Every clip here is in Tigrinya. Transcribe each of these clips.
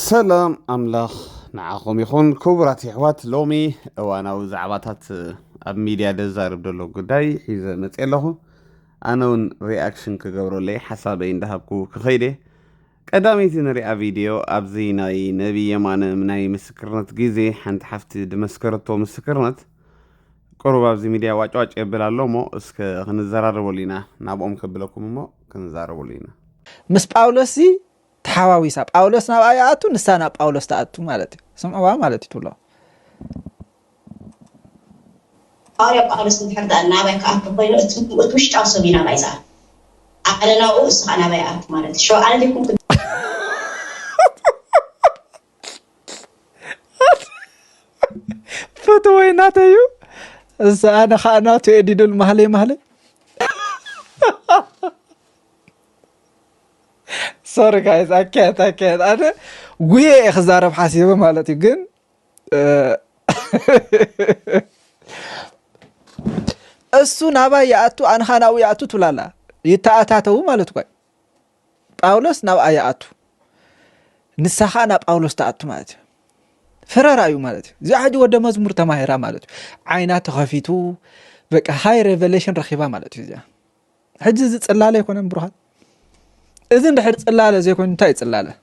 سلام أملاخ نعاكم يخون كبرات يحوات لومي وانا وزعباتات اب ميديا دزارب دلو قداي حيزة متقلهو أنا رياكشن كقبرو لي حسابين دهبكو كخيدي قداميتي نريا فيديو أبزي ناي نبي يمان مناي مسكرنت جيزي حانت حفتي دمسكرتو مسكرنت قرب أبزي ميديا واج يبلالو مو اسك خنزاراربو لينا نابقوم كبلكم مو كنزاربو لينا مس باولوسي تحاويسا باولوس ناب آياتو نسانا باولوس تأتو مالتي سمعوا مالتي تولا أريا باولوس نحرد أن نابي كأتو بينو وتوش تعصو بينا بايزا أنا ناقوس أنا بايات مالتي شو أنا ديكم كنت فتوينات أيو أنا خاناتو يديدو المهلي sorry guys I can't أنا ويا إخزارب حاسيبه مالتي جن السو نابا يأتو أنا خاناو يأتو تلالا يتأتاتو مالتو كاي باولوس نابا يأتو نسخانا باولوس تأتو مالتي فرار أيو مالتي زي حاجة ودا مزمور تماهرة مالتي عينات خفيتو بك هاي ريفيليشن رخيبة مالتي زي حجز تصلالة يكون بروحات إذن دحر تصلالة زي يكون تاي تصلالة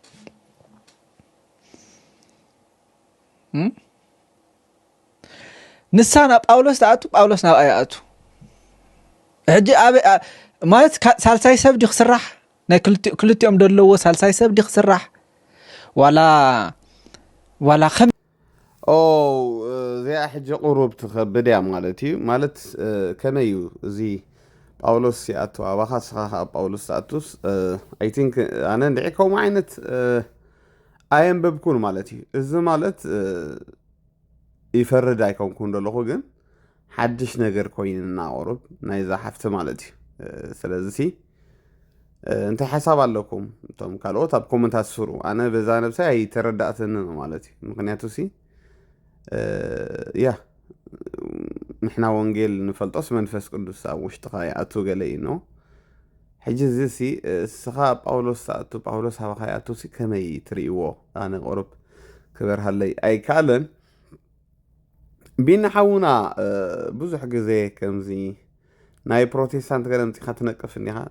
نسانا باولوس تأتو باولوس نابا يأتو حجي أبي مالت سالساي سب دي خسرح نا كلتي أم دلو سالساي سب دي خسرح ولا خم زي حجة قروب تخبدي مالتي مالت كميو زي باولوس يأتو أباخا سخاها باولوس تأتوس I think أنا ندعيكو معينة أيام ببكون مالتي إذا مالت يفرد أيكم كون دلوخو جن حدش نجر كويننا قروب نايزا حفت مالتي سلازتي انت حساب لكم انتم قالوا طب كومنت اسفروا انا بዛ نفسي اي تردأتن مالتي مخنياتو سي يا نحنا وانجيل نفلطس منفس قدس اوش تخاياتو غلي نو حجز سي سخا باولوس هبا خاياتو سي كمي تريو انا قرب كبر هلي اي كالن بين حونا بزح غزي كمزي ناي بروتستانت غلمتي خاتنقف انها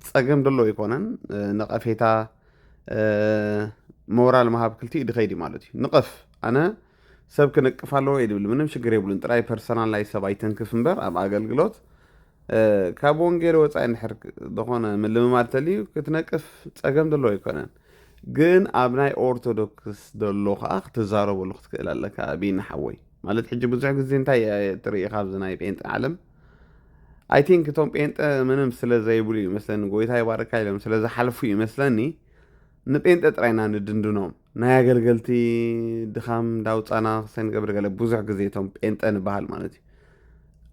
صقم دلو يكونن نقفيتا مورال مهاب كلتي دخيدي مالتي نقف انا سب كنقفالو يدبل منم شغر يبلن طراي بيرسونال لاي سب ايتنكف امبر اب اغلغلوت كابونغير وصاي نحرك دخونه من لممالتلي كتنقف صقم دلو يكونن ግን ኣብናይ ኦርቶዶክስ ደሎ ኸኣ ክትዛረበሉ ክትክእል ኣለካ ቢና ሓወይ ማለት ሕጂ ብዙሕ ግዜ እንታይ ትርኢ ካብ ዝናይ ጴንጤ ዓለም I think توم بينت منهم سلزة يبولي مثلاً قويتها يبارك عليهم سلزة حلفوا مثلاًني نبينت أترينا ندندونهم نايا قلتي دخام داوت أنا سين قبل قال بوزع جزيتهم بينت أنا بحال مالتي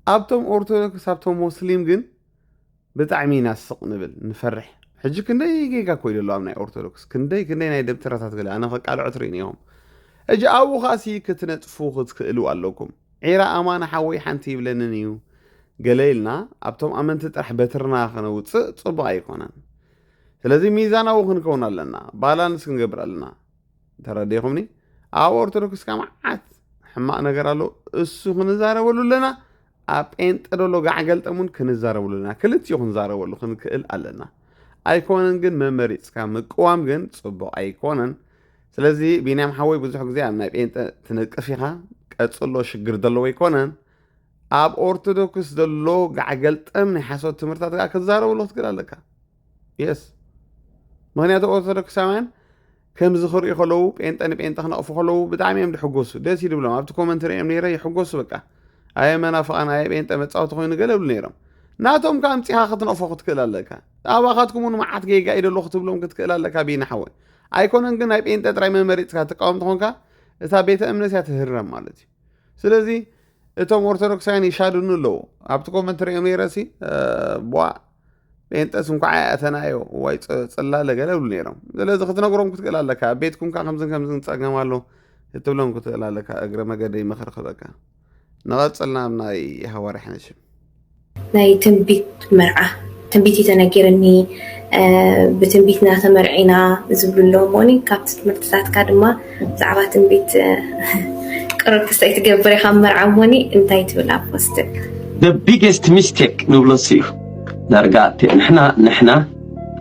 أبتم أرثوذكس أبتم مسلم جن بتعمين السق نبل نفرح حجي كندي يجيكا كويل الله من أرثوذكس كندي نايدب تراتات قال أنا فك على عطرين يوم أجي أبو خاسي كتنت فوخت كلو قالكم عيرا أمانة حوي حنتي بلننيو قليلنا أبتم أمنت ترح بترنا خنوت صبا يكونن ስለዚህ ሚዛናው ክንከውን ኣለና ባላንስ ክንገብር ኣለና ተረዲኹምኒ ኣብ ኦርቶዶክስ ከማዓት ሕማቅ ነገር ኣሎ እሱ ክንዛረበሉ ኣለና ኣብ ጴንጤ ደሎ ጋዕገልጠሙን ክንዛረበሉ ኣለና ክልቲኡ ክንዛረበሉ ክንክእል ኣለና ኣይኮነን ግን መመሪፅካ ምቅዋም ግን ጽቡቕ ኣይኮነን ስለዚ ቢንያም ሓወይ ብዙሕ ግዜ ኣብ ናይ ጴንጤ ትነቅፍ ኢኻ ቀጽሎ ሽግር ዘለዎ ኣይኮነን ኣብ ኦርቶዶክስ ደሎ ጋዕገልጠም ናይ ሓሶት ትምህርታት ጋር ክዛረበሉ ክትክእል ኣለካ የስ ምክንያቱ ኦርቶዶክሳውያን ከም ዝኽሪ ይኸለው ጴንጤ ንጴንጤ ክነቕፉ ከለው ብጣዕሚ እዮም ዝሕጎሱ ደስ ይብሎም ኣብቲ ኮመንት ሪኦም ነይረ ይሕጎሱ በቃ ኣየ መናፍቃን ኣየ ጴንጤ መፃወቲ ኮይኑ ገለ ይብሉ ነይሮም ናቶም ካብ ምፂኻ ክትነቕፎ ክትክእል ኣለካ ኣባኻትኩም እውን መዓት ጌጋ ኢደሎ ክትብሎም ክትክእል ኣለካ ቢና ሓወይ ኣይኮነን ግን ናይ ጴንጤ ጥራይ መመሪፅካ ትቃወምቲ ኮንካ እታ ቤተ እምነት እያ ትህረም ማለት እዩ ስለዚ እቶም ኦርቶዶክሳውያን ይሻድኑ ኣለዉ ኣብቲ ኮመንት ሪኦም ነይረሲ ቧ ጴንጤስ እንኳ ኣተናዮ ወይ ጽላለ ገለ ይብሉ ነይሮም ስለዚ ክትነግሮም ክትክእል ኣለካ ቤትኩም ከምዝን ንፀገማሉ ክትብሎም ክትክእል ኣለካ እግረ መገደይ ምኽሪ ክበካ ንቐፅልና ናይ ሃዋርያ ሓነሽም ናይ ትንቢት መርዓ ትንቢት የተነገረኒ بتنبيتنا تمرعينا زبلو موني كابت مرتسات كادما زعبا تنبيت قرب كسايت قبري خمر عموني انتايت بلا بوستك. The biggest mistake نبلسيو نرجعت نحنا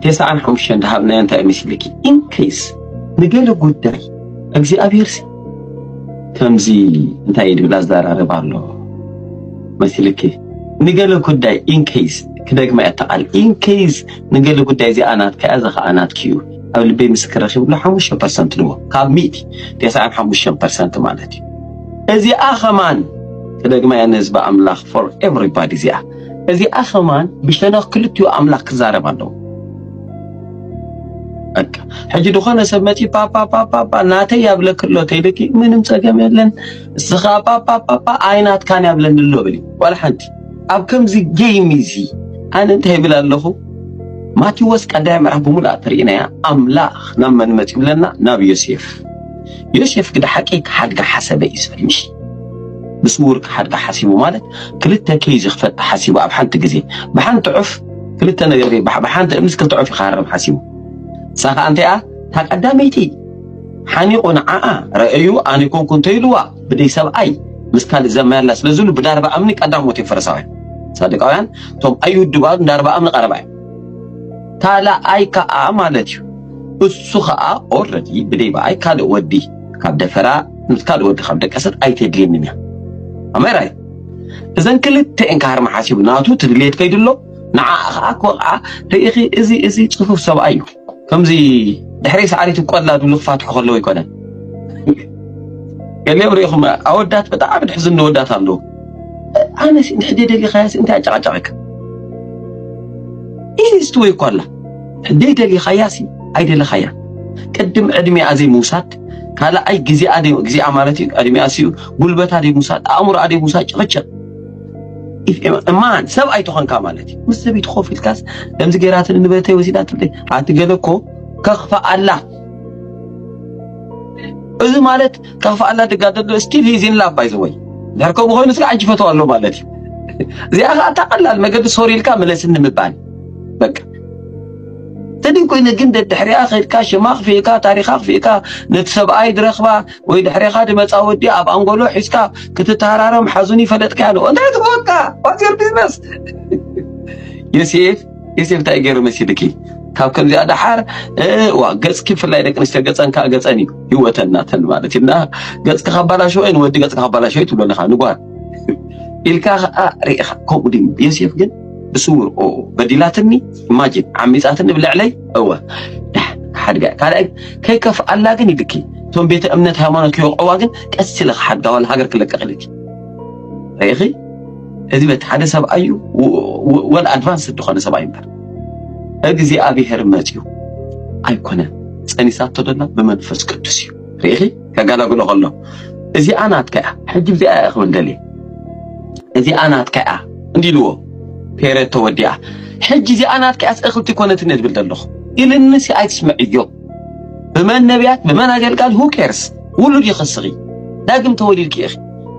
9 دهبنا انت مثلك in case نقلو قداي اجزي ابيرسي كمزي انتايت بلا زدار عربالو مثلك نقلو قداي in case كداك ما يتقال in case نقلو قداي زي انات كأزخ انات كيو او اللي بيمسكر رخي بلا 5% نمو كاب ميتي 9 مالتي ازي اخمان كداك ما ينزب املاخ for everybody زي ازي اخمان بشتنا كلتو املاك زاربالو أك حجي دخانة سمتي بابا ناتي يابلك اللو تيلكي منم تقام يلن السخا بابا عينات كان يابلن اللو بلي ولا حنتي أب كم زي جيميزي أنا انتهي بلا اللهو ما تيوس قدام رحبو ملا ترينا يا أملاخ نما نمتي بلنا نبي يوسف كده حقيق حدقة حسب يسفل مشي بصورك حدقة حسيبه مالك كلتا كيز يخفت حسيبه أب حنت قزي بحنت عف كلتا نغيري بحنت امسك تعف يخارب حسيبه ساقا أنت تاك أداميتي حانيقون رأيو أنا كنت يلوا بدي سبعي مسكال الزمان لاس لزول بداربا أمنك أداموتي فرساوي صادق أوان توم أيو الدبال داربا أمنك أربعي تالا أي كا مالتيو السخاء أوردي بدي بأي كاد ودي كاب دفرا نتكاد ودي خاب دكاسد أي تدلين منها أما رأي إذن كل تأنكار محاسب ناتو تدليت كيدلو نعاق وقع تأخي إزي تصفوف سبعيو كمزي دحريس عاري تقول لا دول فاتح خلوه يكون قال لي وريكم اودات بتاع بتحزن ودات عنده انا حديد لي خياس انت اجعجعك ايه استوي يقول حديد لي خياسي ايد لي خيا قدم ادمي ازي موسات قال اي غزي ادي غزي امانتي ادمي اسيو غلبت ادي موسات امر ادي موسات قچ امان سب اي تخن كمالتي مسبيت خوف الكاس دمز غيراتن نبتي وسيدات لي اتغلكو كخفا الله اذا مالت كخفا الله تقادد ستيل هيزين لا باي زوي داركم هو نسك عجفتو الله مالتي زي اخا تقلل مقد سوري لك ملس نمبان بك تدين كوين جند الدحري اخر كاش ما خفيكا تاريخ خفيكا نتسب اي درخبا وي دحري خاد مصاودي اب انغولو حسكا كتتهرارم حزوني فلت كانو انت توقع واتير بزنس يوسف تايجر مسيدكي كاب كم زيادة حار وقص كيف لا يدك نستجدن كأجزاني يوتنا تن مالتنا قص كخبلا شوي نودي قص كخبلا شوي تقول لنا نقول إلكا ريخ كومدين يوسف جن بصور أو بديلاتني ماجد عميزاتني بالعلي هو حد قال كي كف الله جن يدكي ثم بيت أمنتها ما نكيو عواجن كسلخ حد ولا حجر كلك أغلك ريخي إذا بتحدث بأيو ولا أدفانس الدخان سبعين بر أجزي أبي هرماتيو أيقونة سنسات تدلنا بمنفس قدسيو ريخي كقال أقول الله إذا أنا أتكأ حجب زي أخوان دلي إذا أنا أتكأ عندي لو بيرت توديع حجي زي أنا أتكأ أخوتي كونت الناس بالدلخ إلى الناس أتسمع اليوم بما النبيات بما قال هو كيرس ولد يخسري داقم تولي الكيخ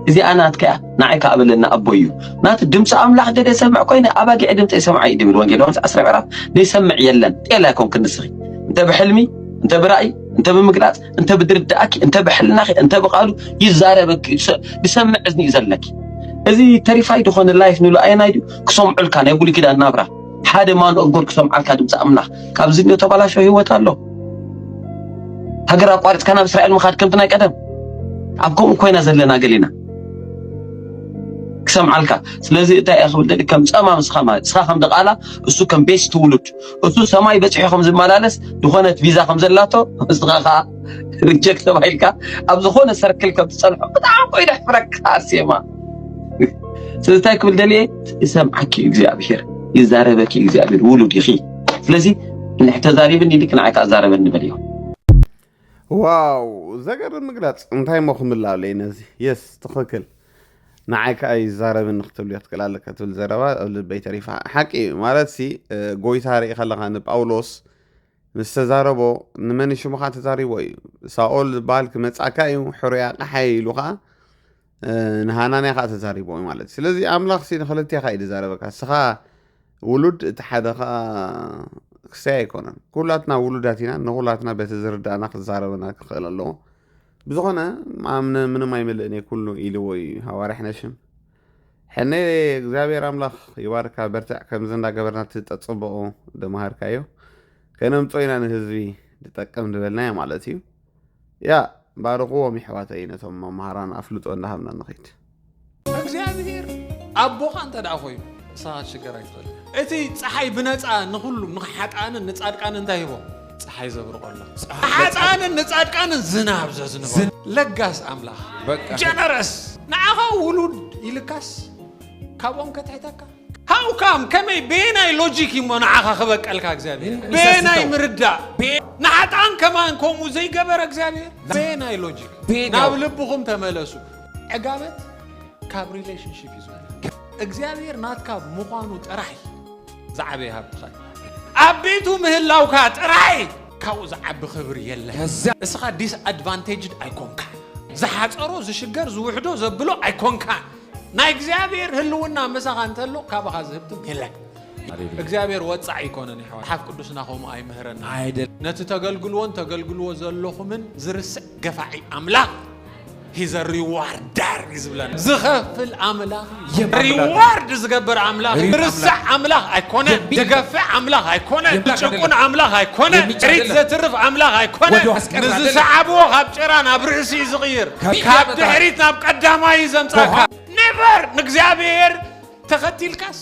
إذا أنا أتكأ نعيك قبل لنا أبويو نات الدمس أملاح ده يسمع كوينة أباقي عدم تسمع عيدي من وانجي لونس أسرع عراف ده يسمع يلن إلا يكون كنسري أنت بحلمي أنت برأي أنت بمقلات أنت بدردأكي أنت بحلناخي أنت بقالو يزاربك بسمع إذني يزلك إذا تريفاي دخون اللايف نولو أي نايدو كسوم علكان يقولي كده النابرة حادي ما نقول كسوم علكان دمس أملاح كابزينيو تبالا شو هو تالو هقرأ قوارت كان بسرائيل مخاد كم تنايك أدم أبكم كوينة زلنا قلينا كسم علكا سلازي تا ياخذ دلك كم صما مسخما سخام دقالا اسو كم بيش تولد اسو سماي بصحي خمس ملالس دخونت فيزا خمس لاتو استغاخا ريجكت بايلكا ابز خونه سركل كم تصلح بتاع قيد حفرك اسيما سلازي كل دلي يسمعك اغزابير يزاربك اغزابير ولد يخي سلازي نحتزاري بني لك نعك ازاربني بليو واو زغر المقلاص انتي مخم الله لينزي يس تخكل نعيك أي زارب نختبل يتكلم لك تقول زربا أو البيت ريفا حكي مالتي جوي تاريخ خلقنا بأولوس مستزاربو نمني شو مخاط تزاربو سأقول بالك متأكايو حرية حي لغة نهانا خاط تزاربو مالتي لذي أملاخ سين خلتي خايد زاربك السخاء ولد تحد ክሳይ ኣይኮነን ኩላትና ውሉዳትና ንኩላትና በቲ ዝርዳእና ክዛረበና ክኽእል ኣለዎ ብዝኾነ ማምነ ምንም ኣይምልእን ኩሉ ኢልዎ እዩ ሃዋርያ ሕነሽም ሕነ እግዚኣብሔር ኣምላኽ ይባርካ በርትዕ ከምዚ እንዳገበርና ትጠፅበቆ ደማሃርካዮ ከነምፆ ኢና ንህዝቢ ዝጠቅም ንበልናዮ ማለት እዩ ያ ባርኽዎም ይሕዋተይ ነቶም መምሃራን ኣፍልጦ እንዳሃብና ንኸይድ እግዚአብሔር ኣቦኻ እንተ ደኣ ኮይኑ ሳት ሽገር ኣይትኽእል እቲ ፀሓይ ብነፃ ንኹሉም ንሓጣንን ንጻድቃንን እንታይ ሂቦ ፀሓይ ዘብርቆሎ ሓጣንን ንጻድቃንን ዝናብ ዘዝንቦ ለጋስ ኣምላኽ ጀነረስ ንዓኻ ውሉድ ይልካስ ካብኦም ከትሕተካ ሃውካም ከመይ ቤናይ ሎጂክ ይሞ ንዓኻ ክበቀልካ እግዚአብሔር ቤናይ ምርዳእ ንሓጣን ከማን ከምኡ ዘይገበረ እግዚአብሔር ቤናይ ሎጂክ ናብ ልብኹም ተመለሱ ዕጋበት ካብ ሪሌሽንሺፕ ይዝበል እግዚአብሔር ናትካ ምዃኑ ጥራይ ዝዓበየ ሃብትኻ ኣብ ቤቱ ምህላውካ ጥራይ ካብኡ ዝዓቢ ክብሪ የለን እስኻ ዲስኣድቫንቴጅድ ኣይኮንካ ዝሓፀሮ ዝሽገር ዝውሕዶ ዘብሎ ኣይኮንካ ናይ እግዚአብሔር ህልውና መሳኻ እንተሎ ካብኻ ዝህብትም የለን እግዚአብሔር ወፃዕ ይኮነን ይሕዋት ሓፍ ቅዱስና ከምኡ ኣይምህረና አይደል ነቲ ተገልግልዎ ዘለኹምን ዝርስዕ ገፋዒ ኣምላኽ He's a rewarder ይዝብለና ዝኸፍል ኣምላኽ ሪዋርድ ዝገብር ኣምላኽ ርስዕ ኣምላኽ ኣይኮነ ዝገፍዕ ኣምላኽ ኣይኮነ ጭቁን ኣምላኽ ኣይኮነ ሪት ዘትርፍ ኣምላኽ ኣይኮነ ንዝሰዓብዎ ካብ ጭራ ናብ ርእሲ ዝቕይር ካብ ድሕሪት ናብ ቀዳማይ ዘምፃካ ኔቨር ንእግዚአብሔር ተኸቲልካስ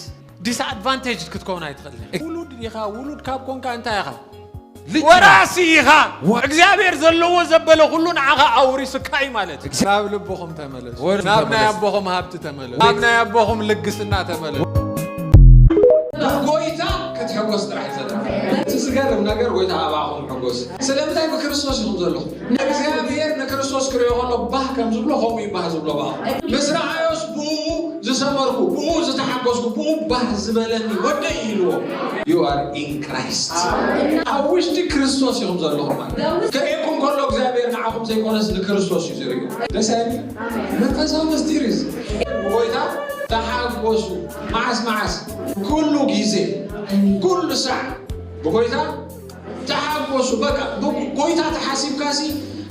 ዲስኣድቫንቴጅ ክትከውን ኣይትኽእልን ውሉድ ኢኻ ውሉድ ካብ ኮንካ እንታይ ኢኻ ወራሲ ኢኻ እግዚአብሔር ዘለዎ ዘበለ ሁሉ ንዓኻ ኣውሪስካይ ማለት ናብ ልብኹም ተመለሱ ናብ ናይ ኣቦኹም ሃብቲ ተመለሱ ናብ ናይ ኣቦኹም ልግስና ተመለሱ ጎይታ ክትሕጎስ ጥራሕ ይዘለኹ ዝገርም ነገር ጎይታ ኣባኹም ሕጎስ ስለምንታይ ብክርስቶስ ኢኹም ዘለኹም እግዚአብሔር ንክርስቶስ ክሪኦ ከሎ ባህ ከም ዝብሎ ከምኡ ይባህ ዝብሎ ባህ ምስ ረኣዮስ ብኡ ዝሰመርኩ ብኡ ዝተሓጎስኩ ብኡ ባህ ዝበለኒ ወደይ ኢልዎ You are in Christ. I wish the Christos ይኹም ዘለኹም ማለት ከኢኩም ከሎ እግዚአብሔር ንዓኹም ዘይኮነስ ንክርስቶስ እዩ ዝርዩ ደስ አይል መንፈሳዊ ምስጢር እዩ ጎይታ ተሓጎሱ ማዓስ ኩሉ ጊዜ ኩሉ ሰዓት በጎይታ ተሓጎሱ በቃ ጎይታ ተሓሲብካሲ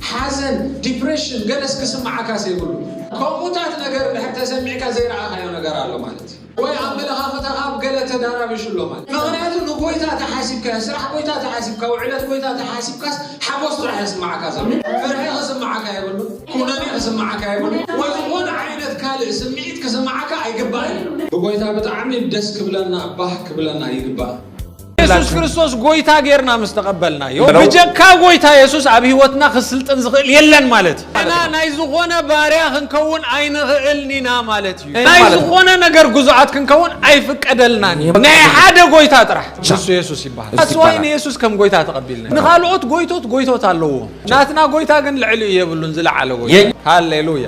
ሓዘን ዲፕሬሽን ገለስ ክስማዓካ ዘይብሉ ከምኡታት ነገር ተሰሚዕካ ዘይረኣኻዮ ነገር ኣሎ ማለት ወይ ኣመለኻኽተኻ ገለ ተዳራብሽሎ ማለት ምክንያቱ ንጎይታ ተሓሲብካ ስራሕ ጎይታ ተሓሲብካ ውዕለት ጎይታ ተሓሲብካስ ሓጎስ ጥራሕ ይስማዓካ ዘሎ ፍርሒ ክስማዓካ የብሉ ኩነኔ ክስማዓካ የብሉ ወይ ዝኾነ ዓይነት ካልእ ስምዒት ክስማዓካ ኣይግባእን ብጎይታ ብጣዕሚ ደስ ክብለና ባህ ክብለና ይግባእ ኢየሱስ ክርስቶስ ጎይታ ጌርና ምስተቀበልና በጀካ ጎይታ ኢየሱስ ኣብ ህይወትና ክስልጥን ዝኽእል የለን ማለት እና ናይ ዝኾነ ባሪያ ክንከውን ኣይንኽእልኒና ማለት እዩ ናይ ዝኾነ ነገር ጉዙዓት ክንከውን ኣይፍቀደልናን ናይ ሓደ ጎይታ ጥራሕ ንሱ ኢየሱስ ይባሃል ኣስዋይን ኢየሱስ ከም ጎይታ ተቀቢልና ንኻልኦት ጎይቶት ኣለዎ ናትና ጎይታ ግን ልዕሊ የብሉን ዝለዓለ ጎይታ ሃሌሉያ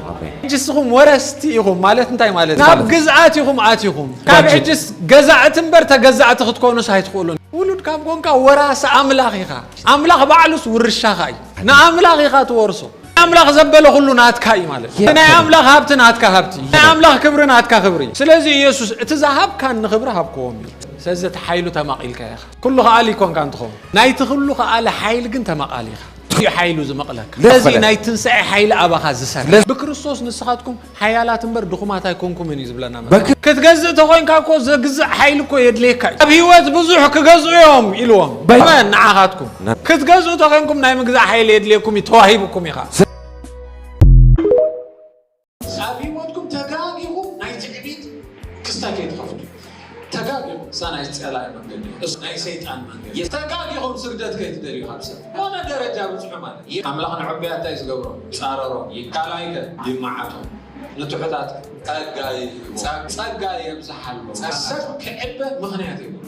ጅስኹም ወረስቲ ኢኹም ማለት እንታይ ማለት ናብ ግዝኣት ኢኹም ኣትይኹም ካብ ሕጅስ ገዛዕት እምበር ተገዛዕቲ ክትኮኑስ ኣይትኽእሉን ውሉድ ካብ ኮንካ ወራሲ ኣምላኽ ኢኻ ኣምላኽ ባዕሉስ ውርሻኻ እዩ ንኣምላኽ ኢኻ ትወርሶ ኣምላኽ ዘበለ ኩሉ ናትካ እዩ ማለት ናይ ኣምላኽ ሃብቲ ናትካ ሃብቲ ናይ ኣምላኽ ክብሪ ናትካ ክብሪ ስለዚ ኢየሱስ እቲ ዝሃብካ ንኽብሪ ሃብክዎም እዩ ስለዚ እቲ ሓይሉ ተማቒልካ ኢኻ ኩሉ ኸኣሊ ኮንካ እንትኸውን ናይቲ ኩሉ ኸኣሊ ሓይሊ ግን ተማቓሊ ኢኻ ሓይሉ ዝመቕለካ ስለዚ ናይ ትንሳኤ ሓይሊ ኣባኻ ዝሰርሕ ብክርስቶስ ንስኻትኩም ሓያላት እምበር ድኹማት ኣይኮንኩምን እዩ ዝብለና ክትገዝእ ተኾይንካ እኮ ዘግዝእ ሓይሊ እኮ የድልየካ ኣብ ህይወት ብዙሕ ክገዝኡ እዮም ኢልዎም በመን ንዓኻትኩም ክትገዝኡ ተኾይንኩም ናይ ምግዛእ ሓይሊ የድልየኩም እዩ ተዋሂብኩም ኢኻ ኣብ ህይወትኩም ተጋጊኹም ናይ ትዕቢት ክስታት የትኸፍቱ ተጋጊኹም ሳናይ ፀላይ መንገዲ ናይ ሰይጣን መንገዲ ተጋጊኹም ስግደት ከይትደልዩ ካብ ሰብ ኮነ ደረጃ ብፅሑ ማለት ኣምላኽ ንዕብያት እንታይ ዝገብሮ ፃረሮ ይካላይከ ይማዓቶም ንትሑታት ጸጋ የብዝሓሉ ሰብ ክዕበ ምኽንያት ይብሉ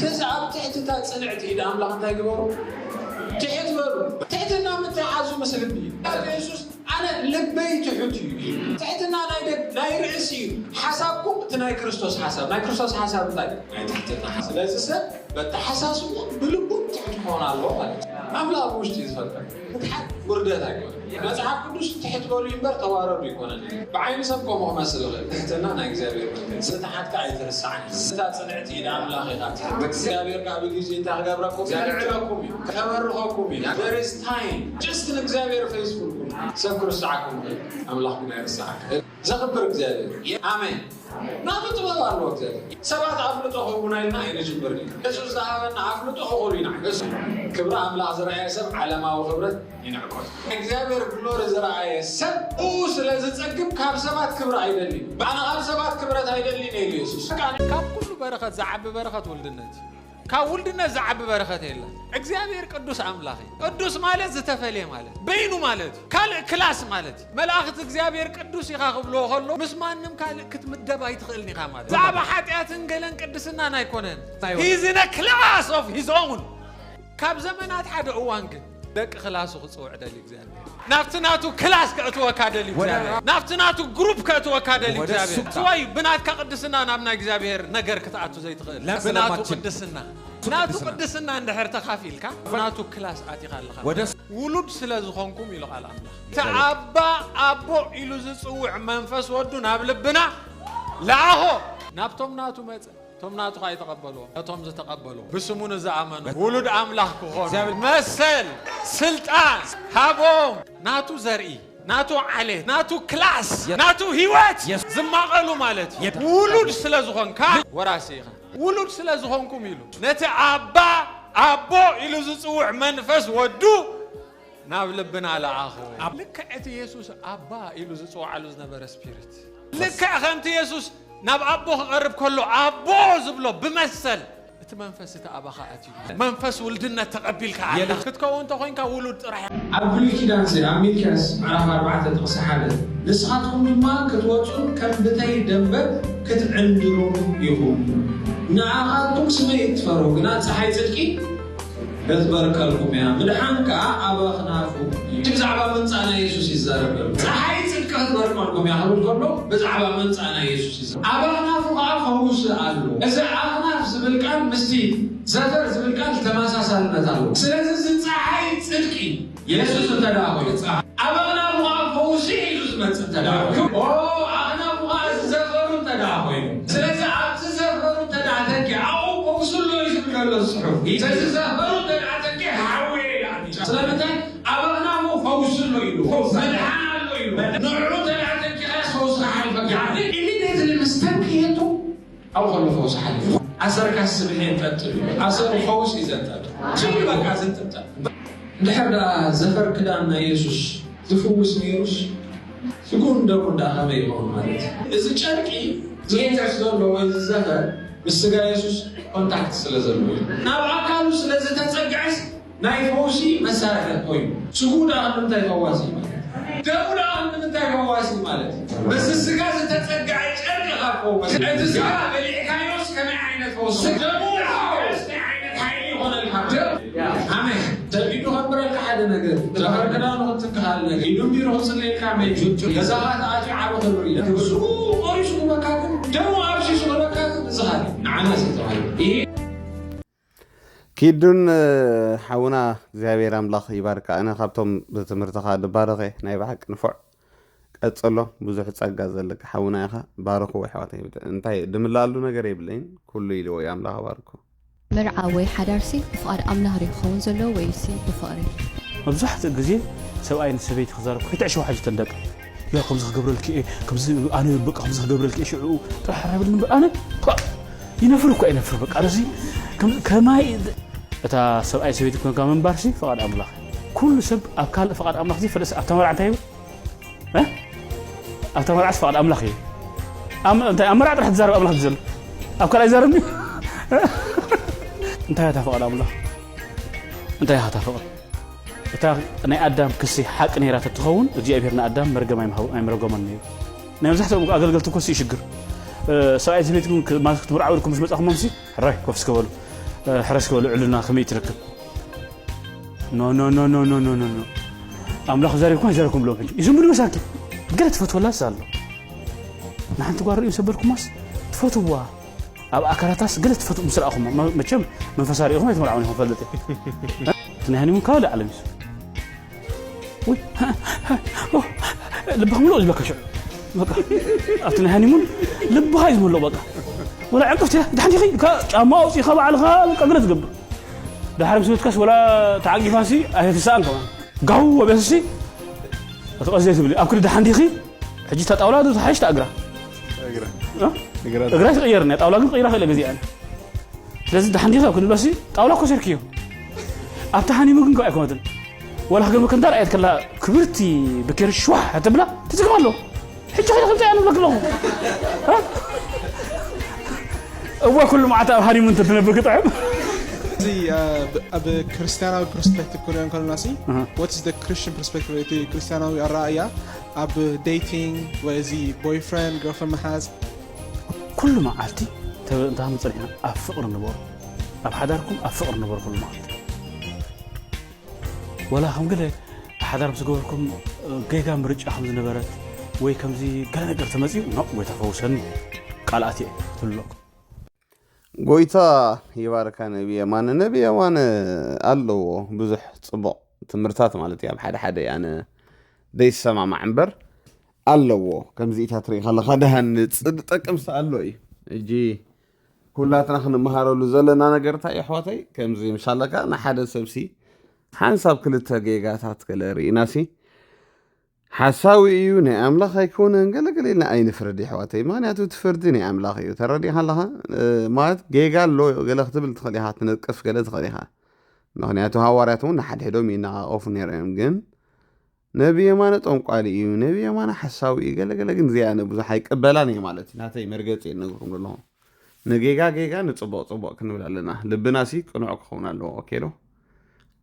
ስለዚ ኣብ ትሕትታ ፅንዕቲ ኢድ ኣምላኽ እንታይ ግበሩ ትሕት በሉ ትሕትና ምትሓዙ መስልብ እዩ ኢየሱስ ኣነ ልበይ ትሑት እዩ ትሕትና ናይ ርእሲ እዩ ሓሳብኩም እቲ ናይ ክርስቶስ ሓሳብ ናይ ክርስቶስ ሓሳብ እንታይ ናይ ትሕትና ሓሳብ ስለዚ ሰብ በተሓሳስቡ ብልቡ ትሕት ክኾን ኣለዎ ማለት ኣምላኽ ውሽጢ ዝፈልጠ وردات أيكون مصحف قدوس تحت قولي ينبر توارد يكون بعين سبكم ومسل تحتنا نجزابير ستحت كاي ترسعني ستات صنعتي نعم لا خيرات እግዚአብሔር ጋር በጊዜ ታጋብራችሁ ያለعلكم ከመርሆኩም there is time just an እግዚአብሔር faithful ሰክሩ ሰዓኩም አምላክና ይርሳክ ዘክብር እግዚአብሔር አሜን ናቱ ተባባሉ እግዚአብሔር ሰባት አፍልጦ ሆቡናይና አይነጅብርኒ ኢየሱስ ዛሃበና አፍልጦ ሆቡሊና ክብር አምላክ ዘራያ ሰብ ዓለማው ክብረት ይናቆት እግዚአብሔር ግሎሪ ዘራያ ሰብ ስለዚህ ጸግም ካብ ሰባት ክብር አይደልኝ ባና ካብ ሰባት ክብረት አይደልኝ ኢየሱስ ካብ ሁሉ በረከት ዘዓብ በረከት ወልድነት ካውልድነት ዘዓብ በረከት የለም እግዚአብሔር ቅዱስ አምላክ ቅዱስ ማለት ዝተፈለየ ማለት በይኑ ማለት ካል ክላስ ማለት መላእክት እግዚአብሔር ቅዱስ ይኻብሎ ሆሎ ምስማንም ካል ክትምደባ ይትኽልኒ ካ ማለት ዛባ ኃጢአትን ገለን ቅድስና ናይኮነን he's in a class of his own ካብ ዘመናት ሓደ እዋን ግን ደቅ ክላሱ ክጽውዕ ደሊ እግዚአብሔር ናፍትናቱ ክላስ ከእትወካ ደሊ እግዚአብሔር ናፍትናቱ ግሩፕ ከእትወካ ደሊ እግዚአብሔር ሰዋይ ብናት ከቅድስና ናብና እግዚአብሔር ነገር ክትአቱ ዘይትኽእል ብናቱ ቅድስና ናቱ ቅድስና እንደሕር ተኻፊልካ ብናቱ ክላስ አቲኻልካ ውሉድ ስለዝኾንኩም ይልቃል አምላክ ተአባ አቦ ኢሉ ዝጽውዕ መንፈስ ወዱ ናብ ልብና ለአሆ ናብቶም ናቱ መጽ ቶምናቱ ኻይ ተቀበሉ ቶም ዝተቀበሉ በስሙን ዘአመኑ ውሉድ አምላክ ኮሆኑ መሰል ስልጣን ሃቦም ናቱ ዘርኢ ናቱ ዓለ ናቱ ክላስ ናቱ ህይወት ዝማቀሉ ማለት ውሉድ ስለዝኾንካ ወራሲኻ ውሉድ ስለዝኾንኩም ኢሉ ነቲ አባ አቦ ኢሉ ዝጽውዕ መንፈስ ወዱ ናብ ልብና ለአኹ ልክ እቲ ኢየሱስ አባ ኢሉ ዝጽውዓሉ ዝነበረ ስፒሪት ልክ ከምቲ ኢየሱስ ናብ አቦ ቀርብ ከሎ አቦ ዝብሎ ብመሰል እቲ መንፈስ ተአባኻ አትዩ መንፈስ ውልድነት ተቀቢልካ አለ ክትከውን ተኾንካ ውሉድ ጥራይ አብሊ ኪዳን ዘ አሚልኪያስ ምዕራፍ 4 ጥቅስ 1 ንስኻትኩም ድማ ክትወጹን ከም ብተይ ደንበር ክትዕንድሩ ይሁን ንዓኻትኩም ስመይ ትፈሩ ግና ፀሓይ ጽድቂ በትበርከልኩም ያ ምድሓንካ አባኽናፉ ብዛዕባ መንጻና ኢየሱስ ይዛረብ ፀሓይ ጽድቂ ክትበርከልኩም ያ ህብል ከሎ ብዛዕባ መንጻና ኢየሱስ ይዛረብ አባኽናፉ ፈውስ አሉ እዚ አኽናፍ ዝብል ቃል ምስቲ ዘፈር ዝብል ቃል ተመሳሳልነት አሉ ስለዚህ ፀሓይ ጽድቂ ኢየሱስ ተዳሆ አባኽናፉ ፈውስ ኢየሱስ መጽ ተዳሆ አኽናፉ ዘፈሩ ተዳሆ ስለዚህ አብዝ ዘፈሩ ተዳተኪ አው ፈውስ ነው ይስብከለ ጽሑፍ ስለዚህ ዘፈሩ ተዳተኪ ሃዌ ስለዚህ አባኽናፉ ፈውስ ነው ይሉ መድኃኒት ነው ይሉ ንዕሩ ተዳተኪ ፈውስ ሓልፈ ያኒ ኢሚዲየትሊ መስተንኪየቱ أو خلوا فوز حلف أسر كسبحين تقتل أسر فوز إذا تقتل شو بقى عزت تقتل نحرد زفر كده أن يسوس تفوز نيروس تكون دور ده هم يقول مالك إذا شاركي زين تحصل لو إذا زفر بس جا يسوس كونتاكت سلزلوي نبغى كانوا سلزت تسجعس نايفوسي مسافة توي سهولة أن تيفواسي مالك دولة أن تيفواسي مالك بس السجاز تسجع شرق خافو بس السجاز بالحكايوس كم عينة فوز دولة عينة حي هنا الحمد آمين تبينو خبر الكحد نجد تفر كنا نقطة كهال نجد يدوم بيروح صلي كامل جود جزاءات أجي عارو خبرية سو أريش مكاتب دو أرشي سو مكاتب زهري نعنا ستوعي كيدون حونا زيابير أملاخ يبارك أنا خبتهم بتمرتخا دبارغي نايبحك نفع أتصله بزح تصقّز لك حونا يخا باركوا وحواتي انتهي دملالو نجار يبلين كله يلو ياملاخ باركوا مرعاوي حدارسي بفقر أملاخ ريخون زلو ويسي بفقري مبزحت الجزيل سواء سبيت خزارك كتعشوا حاجة تندق لا كم زخ قبر لك إيه كم زخ أنا بقى كم زخ قبر لك إيه شو راح أعمل أنا ينفرك ينفر بقى عرسي كم أتا سواء سبيت كم كمان بارسي فقر أملاخ كل سب أكل فقر أملاخ زي فلس أتمر عتايب ها أتمر عس فقر أملاخي أنت أمر عت راح تزارب أملاخ تزل أكل يزاربني أنت يا تفقر أملاخ أنت يا تفقر أتا أنا أدم كسي حق نيرات تخون جي أبيرنا أدم مرجع ما مرجع مني نمزحت أقل قلت كسي شجر سواء سبيتكم ما تمر عودكم مش متأخر ممسي راي كوفس كول حرس كول علنا خمية تركب نو نو نو نو نو نو نو أملاخ زاركم زاركم لو بنجي يزمني مساكين قلت فتوى لا سالو نحن تقارن يسبركم ماس تفتوى أب أكلاتاس قلت فتوى مسر أخو ما تشم من فساري أخو ما يتمر عونهم فلتي تنهني من كاول على مس ልብህ ሙሉ ዝብለካ ሽዑ በቃ አትነ ሃኒሙን ልብህ ይዝሙሉ በቃ ولا عقفت دحني خي ጫማ ውጪ ከባልኻ ቀግለት ገብ دحرم سوتكاس ولا تعقي فاسي اهي تسان كمان قاو وبسي اتقزيت بلي اكل دحني خي حجي تطاولا دو تحش تاغرا اغرا تغيرني طاولا كن غيرها خلي غزي انا لازم دحني خي كل بس طاولا كسركيو ابتحني ممكن كو اكمتن ولا حاجه ممكن دار ايت كلا كبرتي بكير شوح هتبلا تزغمالو حجي خي خلص انا بكلو هو كل ما عطى هاري من تتنبك طعم زي كريستيانو perspective كلنا كنا ناسي what is the Christian perspective the كريستيانو الرأي اب dating وزي boyfriend girlfriend محاز كل ما عالتي انت هم صريحنا افقر النبور اب حداركم افقر النبور كل ما عالتي ولا هم قال حدار بسقولكم جيجا مرج احمد نبرت ወይ ከምዚ ገለ ነገር ተመጽዩ ነው ወይ ተፈውሰን ቃላቲ ትልልኩ ጎይታ ይባርካ ነብይ የማን አለው ብዙሕ ጽቡቕ ትምርታት ማለት ያ ሓደ ሓደ ያነ ደይሰማ ማዕንበር አለው ከምዚ ኢታትሪ خلኻ ደሃን ጽድቅም ሰአሎ እጂ ኩላትና ክንመሃረሉ ዘለና ነገር ታይ ኣሕዋተይ ከምዚ ምሻለካ ንሓደ ሰብሲ ሓንሳብ ክልተ ጌጋታት ከለሪናሲ حساوي ايو ني املاخ يكون انقلقلينا اين فردي حواتي ما ناتو تفردني املاخ ايو تردي حالها مات جيغال لو قال اختبل تخليها تنقف قال تخليها مغنياتو هوارياتو نحد حدو مينا اوف نيرم جن نبي ما نطون قالي ايو نبي ما حساوي قال جن زيانه بزح يقبلاني مالتي ناتاي مرغصي نغرم له نجيغا نصبو كنبلالنا لبنا سي قنعو كخونالو اوكي لو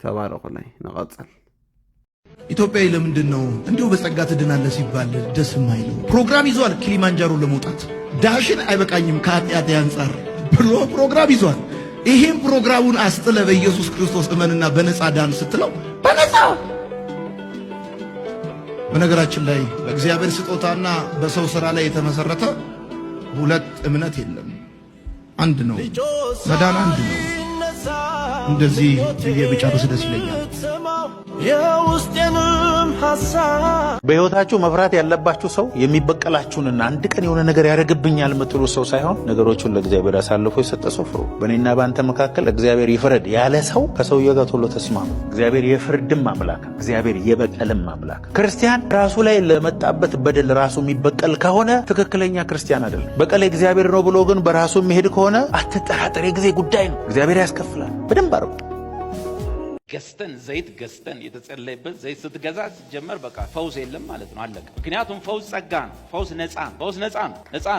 تبارك الله نقصل ኢትዮጵያ ለምንድነው እንዲው በጸጋ ተድናለ ሲባል ደስ የማይለው ፕሮግራም ይዟል ኪሊማንጃሮ ለመውጣት ዳሽን አይበቃኝም ከአጥያት ያንጻር ብሎ ፕሮግራም ይዟል ይሄን ፕሮግራሙን አስጥለ በኢየሱስ ክርስቶስ እመንና በነፃ ዳን ስትለው በነፃ በነገራችን ላይ በእግዚአብሔር ስጦታና በሰው ሥራ ላይ የተመሰረተ ሁለት እምነት የለም አንድ ነው መዳን አንድ ነው እንደዚህ የብቻው ደስ ይለኛል የውስጤንም ሐሳብ በህይወታችሁ መፍራት ያለባችሁ ሰው የሚበቀላችሁንና አንድ ቀን የሆነ ነገር ያደርግብኛል የምትሉ ሰው ሳይሆን ነገሮችን ለእግዚአብሔር አሳልፎ የሰጠ ሰው ፍሩ። በእኔና በአንተ መካከል እግዚአብሔር ይፍረድ ያለ ሰው ከሰውየው ጋር ቶሎ ተስማሙ። እግዚአብሔር የፍርድም አምላክ፣ እግዚአብሔር የበቀልም አምላክ። ክርስቲያን ራሱ ላይ ለመጣበት በደል ራሱ የሚበቀል ከሆነ ትክክለኛ ክርስቲያን አይደለም። በቀል እግዚአብሔር ነው ብሎ ግን በራሱ የሚሄድ ከሆነ አትጠራጠር፣ የጊዜ ጉዳይ ነው። እግዚአብሔር ያስከፍላል። በደንብ አርጉ። ገስተን ዘይት ገስተን የተጸለየበት ዘይት ስትገዛ ሲጀመር በቃ ፈውስ የለም ማለት ነው አለቀ። ምክንያቱም ፈውስ ጸጋ ነው፣ ፈውስ ነፃ ነው፣ ፈውስ ነፃ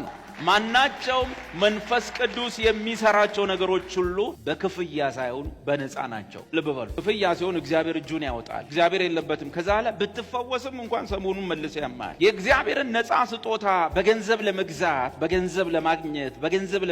ነው። ማናቸውም መንፈስ ቅዱስ የሚሰራቸው ነገሮች ሁሉ በክፍያ ሳይሆን በነፃ ናቸው። ልብ በሉ። ክፍያ ሲሆን እግዚአብሔር እጁን ያወጣል፣ እግዚአብሔር የለበትም። ከዛ ላይ ብትፈወስም እንኳን ሰሞኑን መልሰ ያማል። የእግዚአብሔርን ነፃ ስጦታ በገንዘብ ለመግዛት፣ በገንዘብ ለማግኘት፣ በገንዘብ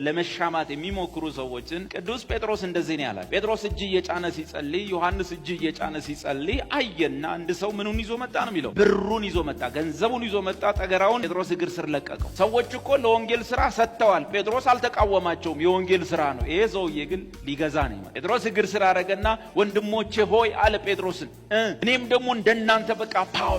ለመሻማት የሚሞክሩ ሰዎችን ቅዱስ ጴጥሮስ እንደዚህ ነው ያላል። ጴጥሮስ እጅ እየጫነ ሲጸልይ፣ ዮሐንስ እጅ እየጫነ ሲጸልይ አየና አንድ ሰው ምኑን ይዞ መጣ ነው የሚለው? ብሩን ይዞ መጣ፣ ገንዘቡን ይዞ መጣ። ጠገራውን ጴጥሮስ እግር ስር ለቀቀው። ሰዎች እኮ ለወንጌል ስራ ሰጥተዋል። ጴጥሮስ አልተቃወማቸውም። የወንጌል ስራ ነው። ይሄ ሰውዬ ግን ሊገዛ ነው። ጴጥሮስ እግር ስር አረገና ወንድሞቼ ሆይ አለ ጴጥሮስን፣ እኔም ደግሞ እንደናንተ በቃ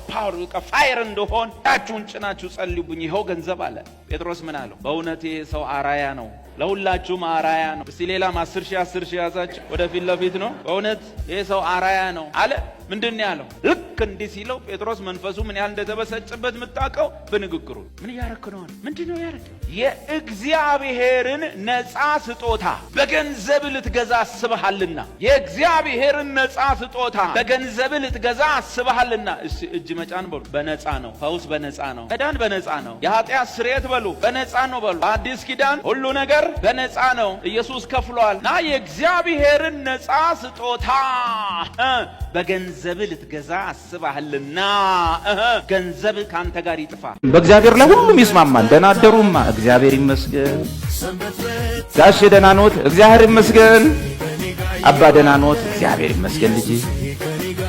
ፓወር በቃ ፋየር እንደሆን ታችሁን ጭናችሁ ጸልዩብኝ፣ ይሄው ገንዘብ አለ። ጴጥሮስ ምን አለው? በእውነት ይሄ ሰው አራያ ነው፣ ለሁላችሁም አራያ ነው። እስቲ ሌላም 10 ሺህ ያዛችሁ ወደፊት ለፊት ነው። በእውነት ይሄ ሰው አራያ ነው አለ። ምንድነው ያለው? ልክ እንዲህ ሲለው ጴጥሮስ መንፈሱ ምን ያህል እንደተበሰጨበት ምታቀው በንግግሩ። ምን ያረክ ነው? ምንድነው ያረከው? የእግዚአብሔርን ነፃ ስጦታ በገንዘብ ልትገዛ አስበሃልና፣ የእግዚአብሔርን ነፃ ስጦታ በገንዘብ ልትገዛ አስበሃልና። እጅ መጫን በሉ፣ በነፃ ነው። ፈውስ በነፃ ነው። መዳን በነፃ ነው። የኃጢአት ስርየት በሉ በነፃ ነው በሉ። አዲስ ኪዳን ሁሉ ነገር በነፃ ነው። ኢየሱስ ከፍሏልና የእግዚአብሔርን ነፃ ስጦታ በገንዘብ ልትገዛ አስበሃልና ገንዘብ ካንተ ጋር ይጥፋ። በእግዚአብሔር ላይ ሁሉም ይስማማል። ደህና አደሩማ፣ እግዚአብሔር ይመስገን። ጋሽ ደህና ኖት፣ እግዚአብሔር ይመስገን። አባ ደህና ኖት፣ እግዚአብሔር ይመስገን። ልጅ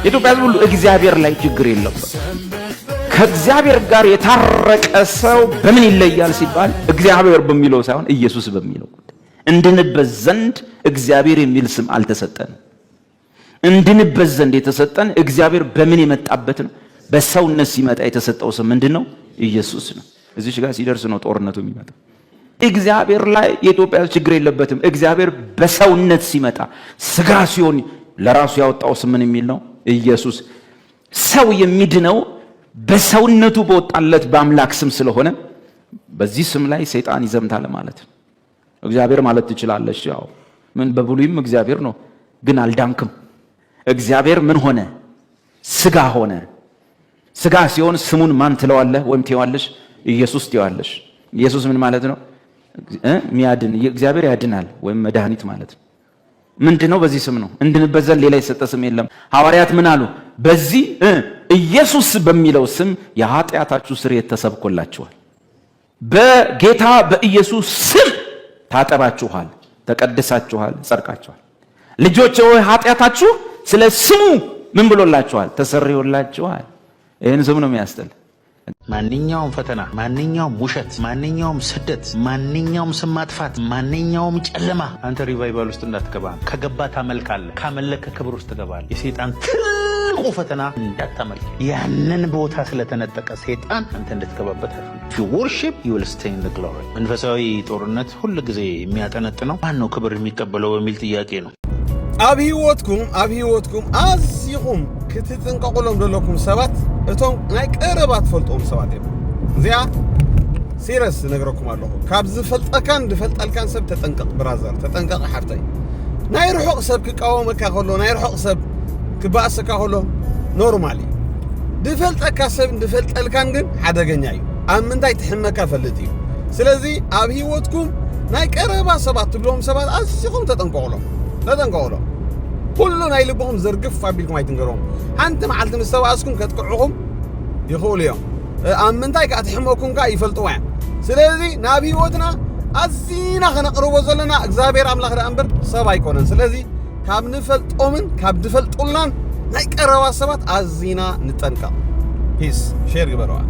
ኢትዮጵያ ሕዝብ ሁሉ እግዚአብሔር ላይ ችግር የለበት። ከእግዚአብሔር ጋር የታረቀ ሰው በምን ይለያል ሲባል እግዚአብሔር በሚለው ሳይሆን ኢየሱስ በሚለው እንድንበት ዘንድ እግዚአብሔር የሚል ስም አልተሰጠንም። እንድንበት ዘንድ የተሰጠን እግዚአብሔር በምን የመጣበት ነው? በሰውነት ሲመጣ የተሰጠው ስም ምንድነው? ኢየሱስ ነው። እዚህ ጋር ሲደርስ ነው ጦርነቱ የሚመጣው። እግዚአብሔር ላይ የኢትዮጵያ ችግር የለበትም። እግዚአብሔር በሰውነት ሲመጣ ስጋ ሲሆን ለራሱ ያወጣው ስም ምን የሚል ነው? ኢየሱስ። ሰው የሚድነው በሰውነቱ በወጣለት በአምላክ ስም ስለሆነ በዚህ ስም ላይ ሰይጣን ይዘምታል ማለት ነው። እግዚአብሔር ማለት ትችላለሽ። ያው ምን በብሉይም እግዚአብሔር ነው፣ ግን አልዳንክም። እግዚአብሔር ምን ሆነ? ስጋ ሆነ። ስጋ ሲሆን ስሙን ማን ትለዋለህ ወይም ትይዋለሽ? ኢየሱስ ትይዋለሽ። ኢየሱስ ምን ማለት ነው? ሚያድን። እግዚአብሔር ያድናል ወይም መድኃኒት ማለት ነው። ምንድነው? በዚህ ስም ነው እንድንበት ዘንድ ሌላ የሰጠ ስም የለም። ሐዋርያት ምን አሉ? በዚህ ኢየሱስ በሚለው ስም የኃጢአታችሁ ስርየት ተሰብኮላችኋል። በጌታ በኢየሱስ ስም ታጠባችኋል፣ ተቀድሳችኋል፣ ጸድቃችኋል። ልጆች ሆይ ኃጢአታችሁ ስለ ስሙ ምን ብሎላችኋል? ተሰርዮላችኋል። ይህን ስም ነው የሚያስጠል። ማንኛውም ፈተና፣ ማንኛውም ውሸት፣ ማንኛውም ስደት፣ ማንኛውም ስም ማጥፋት፣ ማንኛውም ጨለማ አንተ ሪቫይቫል ውስጥ እንዳትገባ። ከገባ ታመልካለህ፣ ካመለከ ክብር ውስጥ ትገባለህ። የሰይጣን ትልቁ ፈተና እንዳታመልክ፣ ያንን ቦታ ስለተነጠቀ ሰይጣን አንተ እንድትገባበት አይፈልግም። if you worship you will stay in the glory። መንፈሳዊ ጦርነት ሁሉ ጊዜ የሚያጠነጥነው ማን ነው ክብር የሚቀበለው በሚል ጥያቄ ነው። ኣብ ህይወትኩም ኣዝኹም ክትጥንቀቁሎም ዘለኩም ሰባት እቶም ናይ ቀረባ ትፈልጦም ሰባት እዮም። እዚኣ ሲሪየስ ነግረኩም ኣለኹ። ካብ ዝፈልጠካን ዝፈልጠልካን ሰብ ተጠንቀቕ ብራዘር፣ ተጠንቀቕ ሓፍተይ። ናይ ርሑቕ ሰብ ክቃወመካ ከሎ፣ ናይ ርሑቕ ሰብ ክባእሰካ ከሎ ኖርማሊ፣ ዝፈልጠካ ሰብ ዝፈልጠልካን ግን ሓደገኛ እዩ። ኣብ ምንታይ ትሕመካ ፈልጥ እዩ። ስለዚ ኣብ ህይወትኩም ናይ ቀረባ ሰባት ትብሎም ሰባት ኣዝኹም ተጠንቀቑሎም። ኩሉ ናይ ልብኹም ዘርግፍ ኣቢልኩም ኣይትንገሮም። ሓንቲ መዓልቲ ምስ ተባእስኩም ከጥቅዑኹም ይኽእሉ እዮም። ኣብ ምንታይ ከዓ ትሕመኩም ከዓ ይፈልጥዋ እዮም። ስለዚ ናብ ህይወትና ኣዝና ከነቕርቦ ዘለና እግዚኣብሔር ኣምላኽ ዳ እምበር ሰብ ኣይኮነን። ስለዚ ካብ ንፈልጦምን ካብ ዝፈልጡልናን ናይ ቀረባ ሰባት ኣዝና ንጠንቀቕ። ፒስ ሼር ግበረዋ።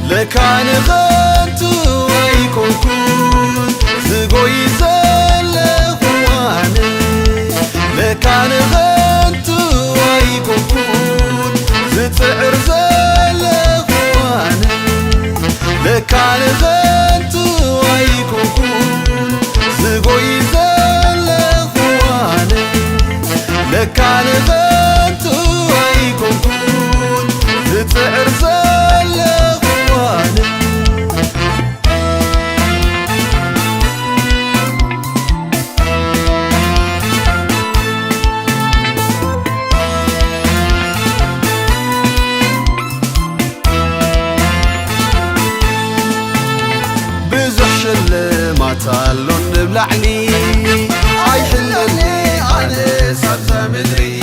لكان غنتو أيكونكون زغوي زلخواني لكان غنتو أيكونكون زتعر زلخواني لكان غنتو أيكونكون زغوي زلخواني لكان غنتو أيكونكون زتعر تعالون بلعني اي حللي انا سبزة مدري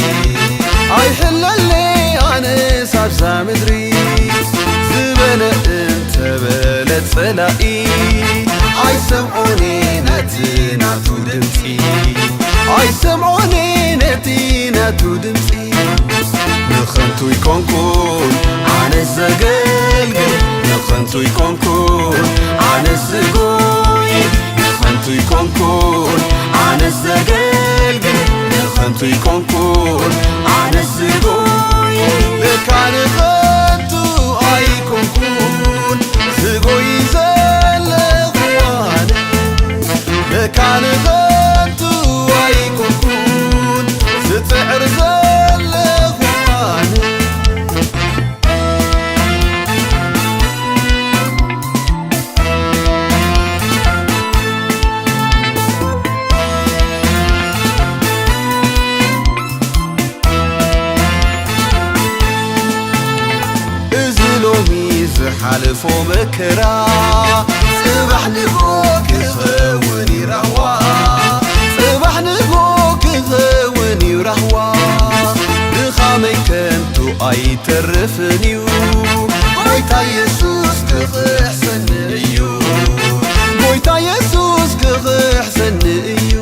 اي حللي انا سبزة مدري زبنة انت بلد صلائي اي سمعوني نتي ناتو دمتي اي سمعوني نتي ناتو دمتي نخنتو يكونكون انا الزقلقل نخنتو يكونكون انا الزقوي نخنتو يكونكون انا الزقلقل نخنتو يكونكون انا الزقوي لكان خنتو ايكونكون زقوي زلخواني لكان خنتو ايكونكون ستعر زلخواني حالفو مكرا صبح نبوك يخوني روا صبح نبوك ኣይተርፍንዩ ጎይታ ኢየሱስ ክኽሕሰኒ እዩ ጎይታ ኢየሱስ ክኽሕሰኒ እዩ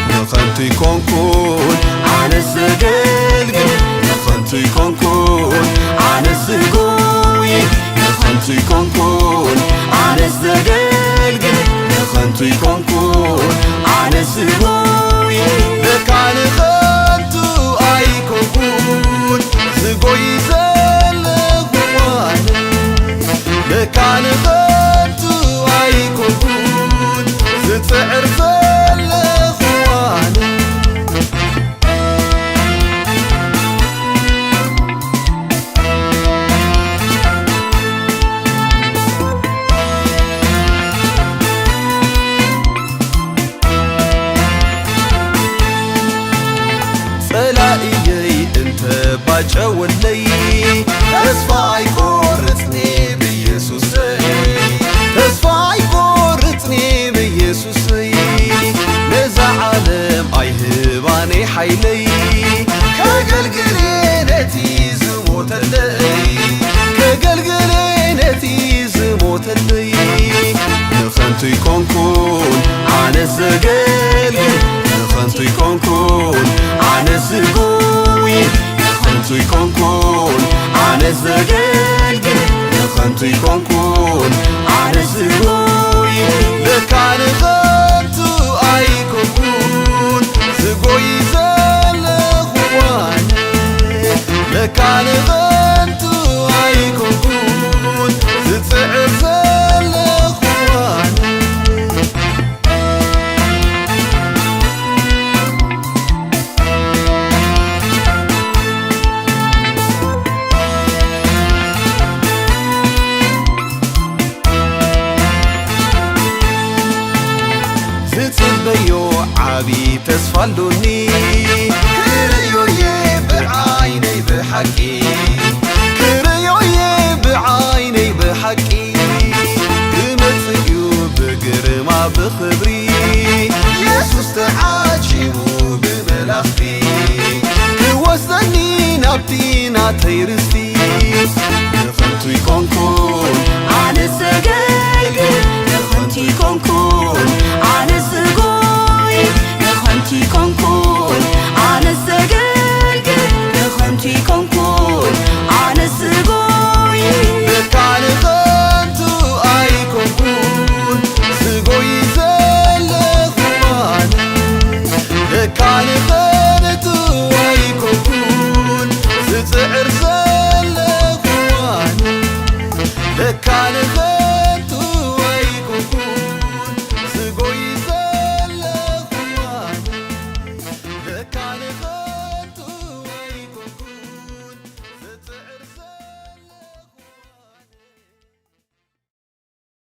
ንኸንቱ ይኮንኩን ኣነ ዘገልግል ንኸንቱ ይኮንኩን ኣነ ዝጉይ ንኸንቱ ይኮንኩን ኣነ ዘገልግል ንኸንቱ ይኮንኩን ኣነ ዝጉይ ለካ ንኸንቱ ኣይኮንኩን ዝጎይ ዘለኹ ኣነ ለካ ንኸንቱ ኣይኮንኩን ዝፅዕር ዘለኹ ኣነ ጸላእየይ እንተ ባጨወለይ ተስፋ ኣይቆርጽኒ ብኢየሱሰይ ተስፋ ኣይቆርጽኒ ብኢየሱሰይ ነዛ ዓለም ኣይህባኔ ሓይለይ ከገልግል ነቲ ዝሞተለይ ከገልግል ነቲ ዝሞተለይ ንኸንቱ ይኮንኩን ኣነ ዘገልግል ንኸንቱ ይኮንኩን ኣነ ዝጉይ ንኸንቱ ይኮንኩን ኣነ ዘገልግል ንኸንቱ ይኮንኩን ኣነ ዝጉይ ለካ ንኸንቱ ኣይኮንኩን ዝጎይ ዘለኹ ኣነ ለካ ንኸንቱ ኣይኮንኩን ዝፅዕር ዘለኹ ኣነ ዝጽበዮ ዓቢ ተስፋ ኣሎኒ ክርዮየ ብዓይነይ ብሓቂ ክርዮየ ብዓይነይ ብሓቂ ክመጽእ እዩ ብግርማ ብኽብሪ ኢየሱስ ተዓጂቡ ብመላኽቲ ክወስደኒ ናብቲ ናተይ ርስቲ